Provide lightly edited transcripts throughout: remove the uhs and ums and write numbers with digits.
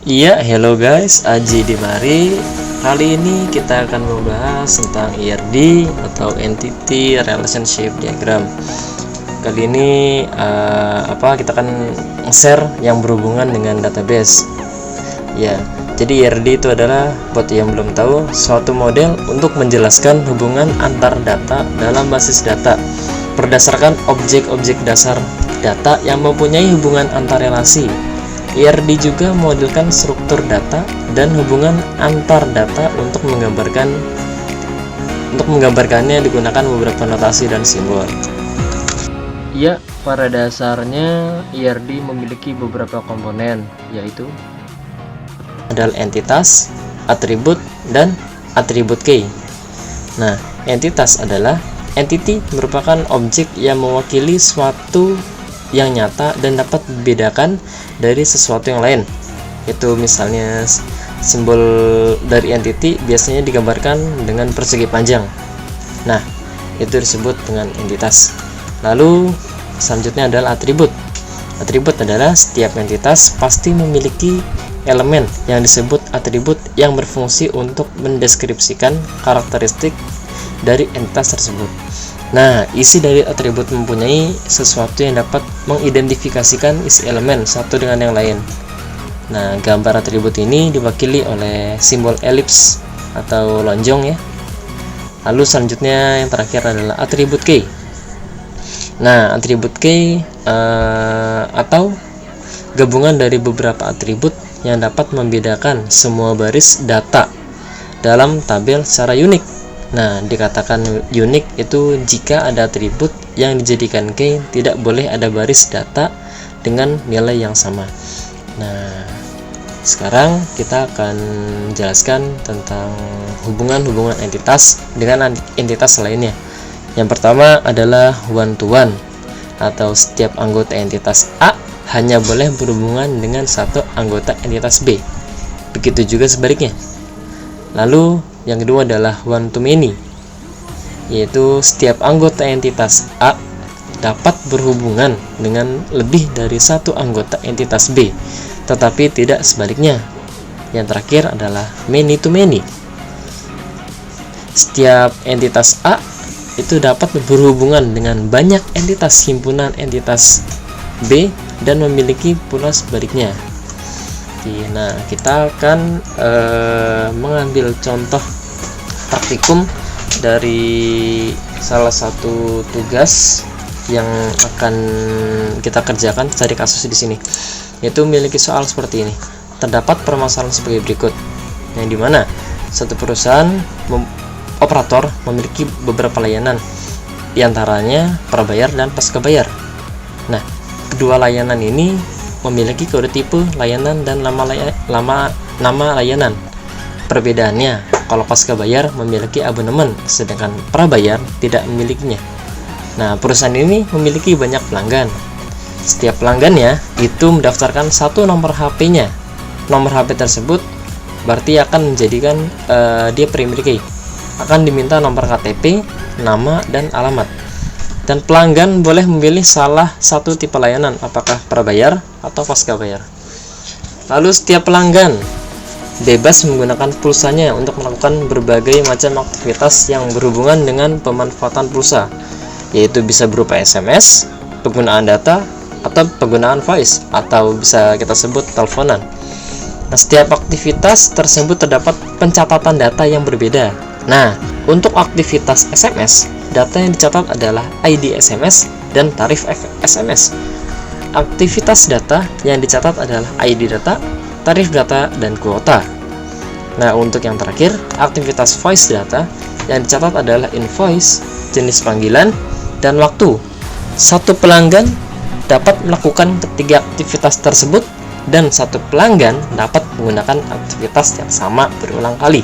Iya, hello guys, Aji di mari. Kali ini kita akan membahas tentang ERD atau Entity Relationship Diagram. Kali ini kita akan share yang berhubungan dengan database. Ya, jadi ERD itu adalah, buat yang belum tahu, suatu model untuk menjelaskan hubungan antar data dalam basis data berdasarkan objek-objek dasar data yang mempunyai hubungan antar relasi. ERD juga memodelkan struktur data dan hubungan antar data untuk menggambarkannya digunakan beberapa notasi dan simbol. Ya, pada dasarnya ERD memiliki beberapa komponen, yaitu adalah entitas, atribut, dan atribut key. Nah, entitas adalah entity, merupakan objek yang mewakili suatu yang nyata dan dapat dibedakan dari sesuatu yang lain. Itu misalnya simbol dari entity biasanya digambarkan dengan persegi panjang. Nah, itu disebut dengan entitas. Lalu selanjutnya adalah atribut. Atribut adalah setiap entitas pasti memiliki elemen yang disebut atribut yang berfungsi untuk mendeskripsikan karakteristik dari entitas tersebut. Nah, isi dari atribut mempunyai sesuatu yang dapat mengidentifikasikan isi elemen satu dengan yang lain. Nah, gambar atribut ini diwakili oleh simbol elips atau lonjong ya. Lalu selanjutnya yang terakhir adalah atribut key. Nah, atribut key atau gabungan dari beberapa atribut yang dapat membedakan semua baris data dalam tabel secara unik. Nah, dikatakan unik itu jika ada atribut yang dijadikan key tidak boleh ada baris data dengan nilai yang sama. Nah, sekarang kita akan jelaskan tentang hubungan-hubungan entitas dengan entitas lainnya. Yang pertama adalah one to one, atau setiap anggota entitas A hanya boleh berhubungan dengan satu anggota entitas B. Begitu juga sebaliknya. Lalu yang kedua adalah one to many, yaitu setiap anggota entitas A dapat berhubungan dengan lebih dari satu anggota entitas B, tetapi tidak sebaliknya. Yang terakhir adalah many to many. Setiap entitas A itu dapat berhubungan dengan banyak entitas himpunan entitas B dan memiliki pula sebaliknya. Nah, kita akan mengambil contoh praktikum dari salah satu tugas yang akan kita kerjakan, cari kasus di sini, yaitu memiliki soal seperti ini. Terdapat permasalahan sebagai berikut, yang dimana satu perusahaan operator memiliki beberapa layanan, diantaranya prabayar dan pascabayar. Nah, kedua layanan ini memiliki kode tipe layanan dan nama layanan. Perbedaannya, kalau pascabayar memiliki abonemen, sedangkan prabayar tidak memilikinya. Nah, perusahaan ini memiliki banyak pelanggan. Setiap pelanggannya itu mendaftarkan satu nomor HP-nya. Nomor HP tersebut berarti akan menjadikan dia pemilik. Akan diminta nomor KTP, nama, dan alamat. Dan pelanggan boleh memilih salah satu tipe layanan, apakah prabayar atau pascabayar. Lalu setiap pelanggan bebas menggunakan pulsanya untuk melakukan berbagai macam aktivitas yang berhubungan dengan pemanfaatan pulsa, yaitu bisa berupa SMS, penggunaan data, atau penggunaan voice, atau bisa kita sebut teleponan. Nah, setiap aktivitas tersebut terdapat pencatatan data yang berbeda. Nah, untuk aktivitas SMS, data yang dicatat adalah ID SMS dan tarif SMS. Aktivitas data yang dicatat adalah ID data, tarif data, dan kuota. Nah, untuk yang terakhir, aktivitas voice data yang dicatat adalah invoice, jenis panggilan, dan waktu. Satu pelanggan dapat melakukan ketiga aktivitas tersebut, dan satu pelanggan dapat menggunakan aktivitas yang sama berulang kali.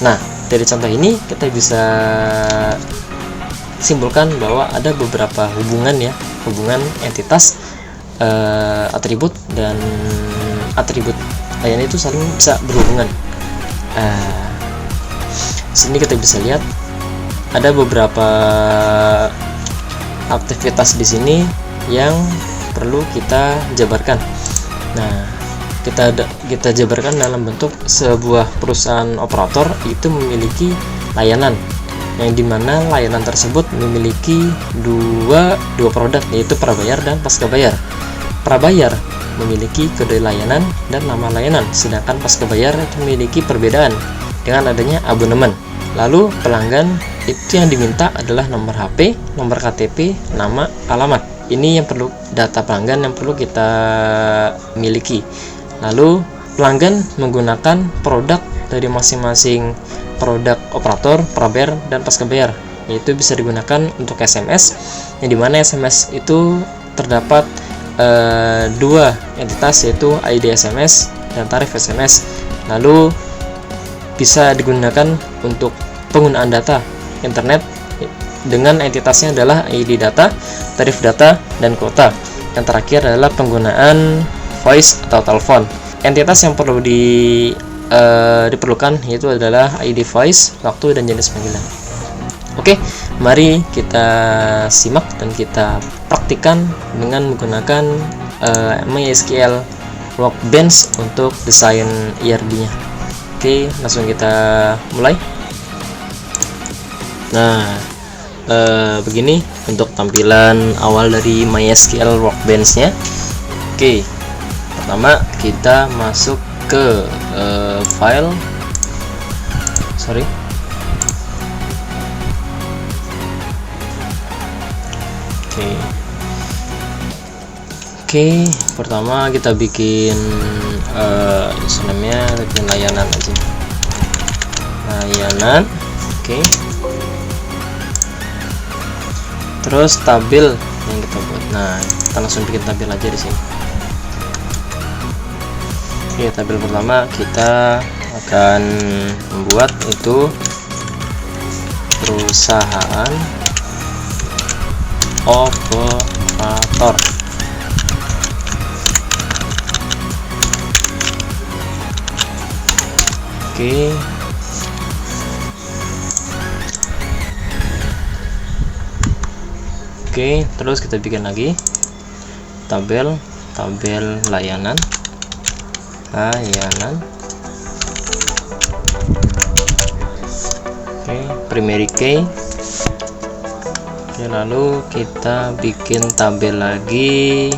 Nah, dari contoh ini kita bisa simpulkan bahwa ada beberapa hubungan entitas, atribut, dan atribut lain itu saling bisa berhubungan. Sini kita bisa lihat ada beberapa aktivitas di sini yang perlu kita jabarkan. Nah, kita jabarkan dalam bentuk sebuah perusahaan operator itu memiliki layanan, yang dimana layanan tersebut memiliki dua produk, yaitu prabayar dan pasca bayar. Prabayar memiliki kode layanan dan nama layanan, sedangkan pasca bayar memiliki perbedaan dengan adanya abonemen. Lalu pelanggan itu yang diminta adalah nomor HP, nomor KTP, nama, alamat. Ini yang perlu, data pelanggan yang perlu kita miliki. Lalu pelanggan menggunakan produk dari masing-masing produk operator, prabayar, dan pasca bayar, yaitu bisa digunakan untuk SMS, yang dimana SMS itu terdapat dua entitas, yaitu ID SMS dan tarif SMS. Lalu bisa digunakan untuk penggunaan data internet dengan entitasnya adalah ID data, tarif data, dan kuota. Yang terakhir adalah penggunaan voice atau telepon. Entitas yang perlu diperlukan yaitu adalah ID voice, waktu, dan jenis panggilan. Oke, mari kita simak dan kita praktikkan dengan menggunakan MySQL Workbench untuk desain IRD-nya. Oke, langsung kita mulai. Nah, begini untuk tampilan awal dari MySQL Workbench-nya. Oke, pertama kita masuk ke file, Oke, pertama kita bikin username-nya, bikin layanan aja, layanan. Oke, terus tabel yang kita buat. Nah, kita langsung bikin tabel aja di sini. Oke, tabel pertama kita akan membuat itu perusahaan operator. Oke, terus kita bikin lagi tabel layanan. Oke, primary key. Oke, lalu kita bikin tabel lagi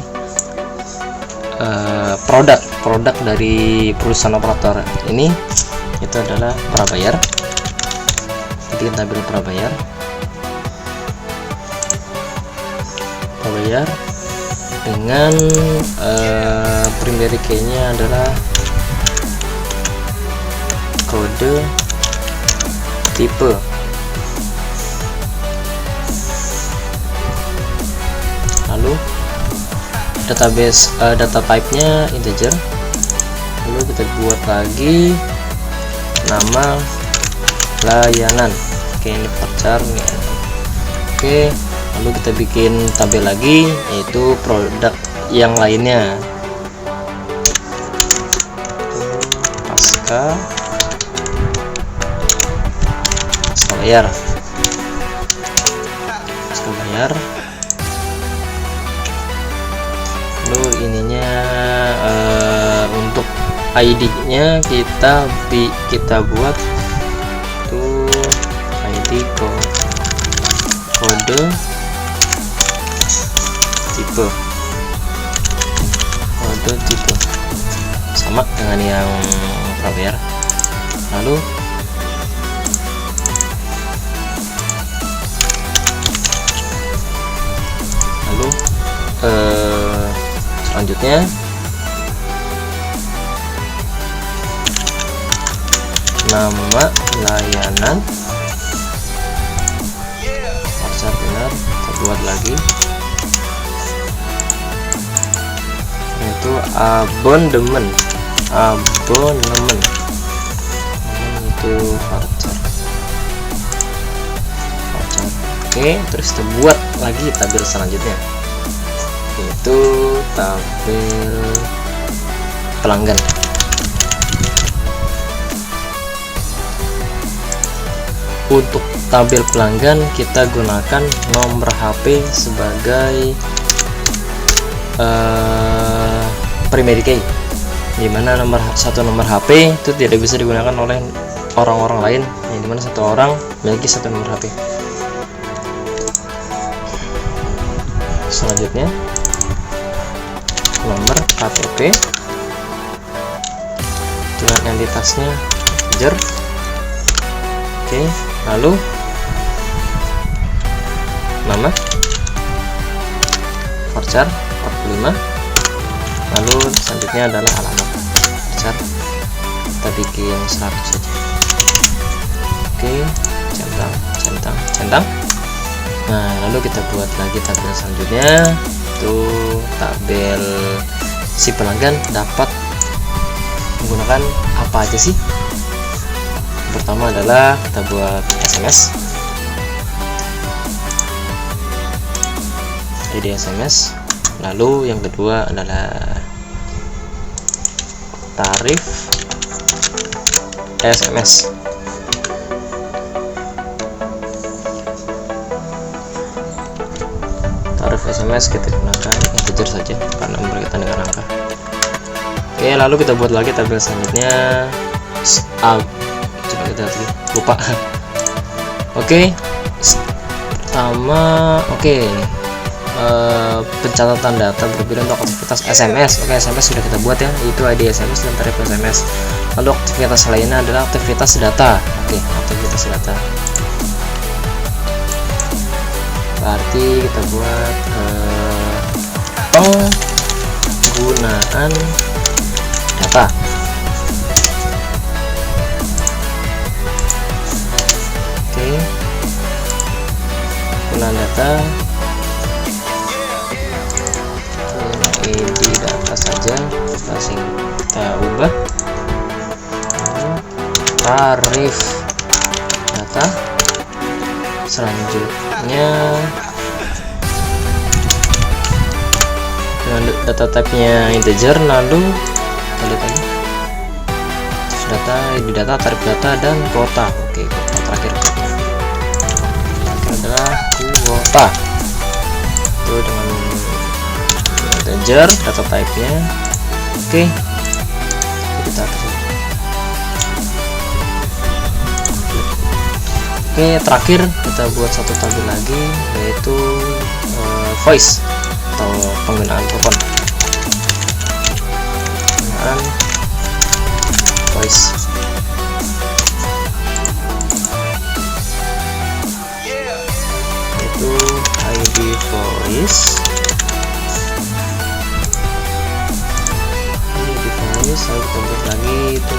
produk dari perusahaan operator ini, itu adalah prabayar. Bikin tabel prabayar dengan primary key-nya adalah kode tipe. Lalu database data type-nya integer. Lalu kita buat lagi nama layanan. Oke, ini voucher nih. Oke, lalu kita bikin tabel lagi, yaitu produk yang lainnya. Pasca bayar. Lalu ininya untuk ID-nya kita buat tuh ID kode tipe, sama dengan yang prabayar. Lalu selanjutnya nama layanan, voucher benar, kita buat lagi, itu abonemen itu voucher. Oke, terus kita buat lagi tabel selanjutnya, yaitu tabel pelanggan. Untuk tabel pelanggan kita gunakan nomor HP sebagai primary key. dimana satu nomor HP itu tidak bisa digunakan oleh orang-orang lain, yang dimana satu orang memiliki satu nomor HP. Selanjutnya nomor KTP dengan entitasnya integer. Oke, lalu nama varchar 45, lalu selanjutnya adalah alamat varchar, kita bikin 100 saja. Oke, centang. Nah, lalu kita buat lagi tabel selanjutnya, itu tabel si pelanggan dapat menggunakan apa aja sih. Pertama adalah kita buat SMS, ID SMS. Lalu yang kedua adalah tarif SMS. Tarif SMS kita gunakan integer saja karena berkaitan dengan angka. Oke, lalu kita buat lagi tabel selanjutnya. Coba kita lihat, lupa. Oke, pertama, pencatatan data berbeda untuk aktivitas SMS. Oke, SMS sudah kita buat ya, itu ID SMS dan tarif SMS. Lalu aktivitas lainnya adalah aktivitas data. Oke, aktivitas data berarti kita buat penggunaan data. Oke, penggunaan data, ID data saja kita ubah. Tarif data, selanjutnya dengan data type-nya integer, lalu kita lihat lagi data, ID data, tarif data, dan kuota. Oke, kuota terakhir adalah kuota, itu dengan integer data type-nya. Oke, kita Oke, terakhir kita buat satu tabel lagi, yaitu voice atau penggunaan telepon. Penggunaan voice. Itu ID voice. Lalu kita buat lagi itu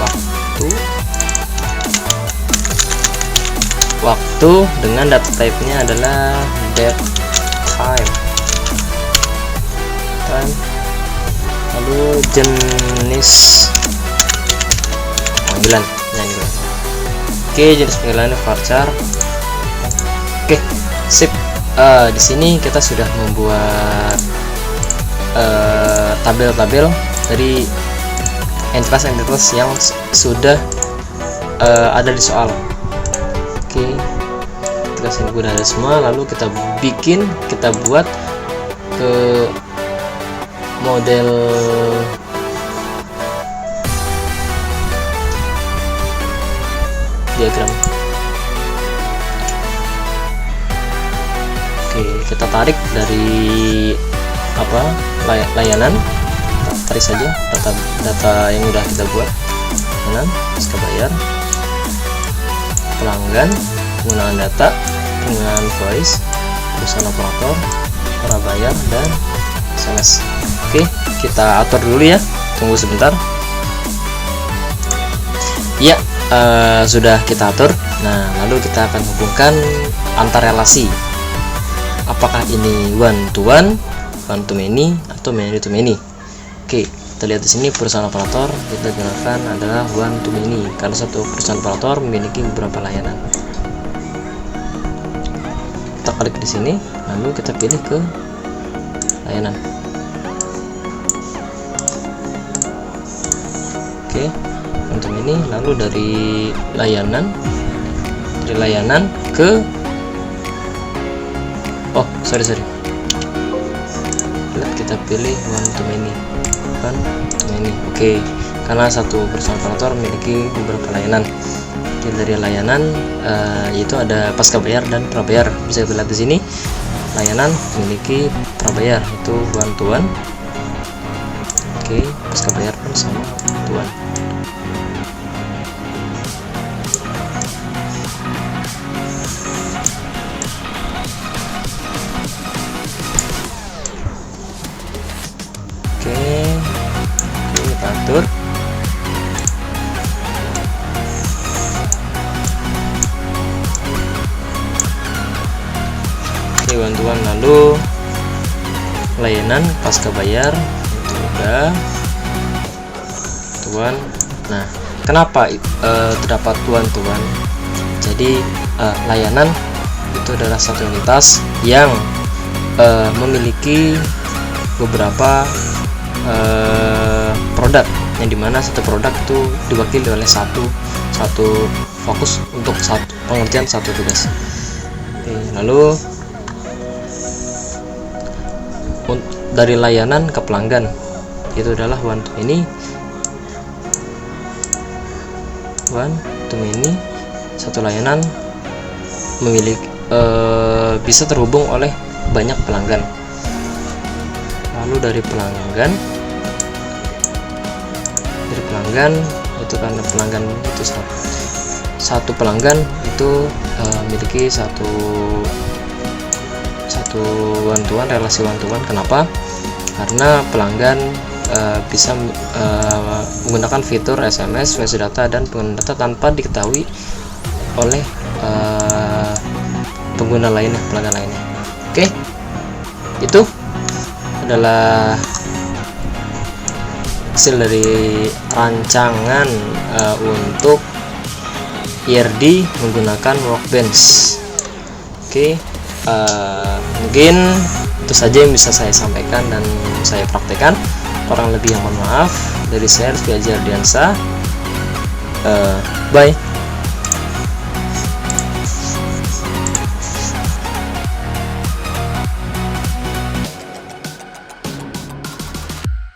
waktu dengan data type-nya adalah date time. Lalu jenis panggilan. Oke, jenis panggilannya varchar. Oke, sip. Di sini kita sudah membuat tabel-tabel dari entitas-entitas yang sudah ada di soal. Oke, entitas yang udah ada semua, lalu kita buat ke model diagram. Oke, kita tarik dari layanan, tarik saja data yang udah kita buat. Layanan, pasca bayar, pelanggan, penggunaan data, penggunaan voice, perusahaan operator, cara bayar, dan SMS. Oke, kita atur dulu ya, tunggu sebentar ya. Sudah kita atur. Nah, lalu kita akan hubungkan antar relasi, apakah ini one to many, atau many to many. Oke, kita lihat di sini perusahaan operator kita gunakan adalah one to many karena satu perusahaan operator memiliki beberapa layanan. Kita klik di sini, lalu kita pilih ke layanan. Oke, untuk ini, lalu dari layanan ke sorry, kita pilih one to many. Oke, karena satu perusahaan operator memiliki beberapa layanan. Oke, dari layanan yaitu ada pasca bayar dan prabayar. Bisa kita lihat di sini, layanan memiliki prabayar itu one to one. Oke, pasca bayar pun sama one to one. Oke, kita atur. Oke, bantuan. Lalu layanan pasca bayar itu udah tuan. Nah, kenapa terdapat tuan? Jadi layanan itu adalah satu entitas yang memiliki beberapa produk, yang dimana satu produk itu diwakili oleh satu fokus untuk pengertian satu tugas. Oke, lalu dari layanan ke pelanggan itu adalah one to many. Satu layanan memiliki bisa terhubung oleh banyak pelanggan. Lalu dari pelanggan itu, karena pelanggan itu satu pelanggan itu memiliki satu one to one, relasi one to one. Kenapa? Karena pelanggan bisa menggunakan fitur SMS, voice data, dan pengguna data tanpa diketahui oleh pelanggan lainnya. Oke, itu adalah hasil dari rancangan untuk IRD menggunakan Workbench. Oke, mungkin itu saja yang bisa saya sampaikan dan saya praktekkan. Kurang lebih yang mohon maaf. Dari saya Rizky Ardiansa. Bye.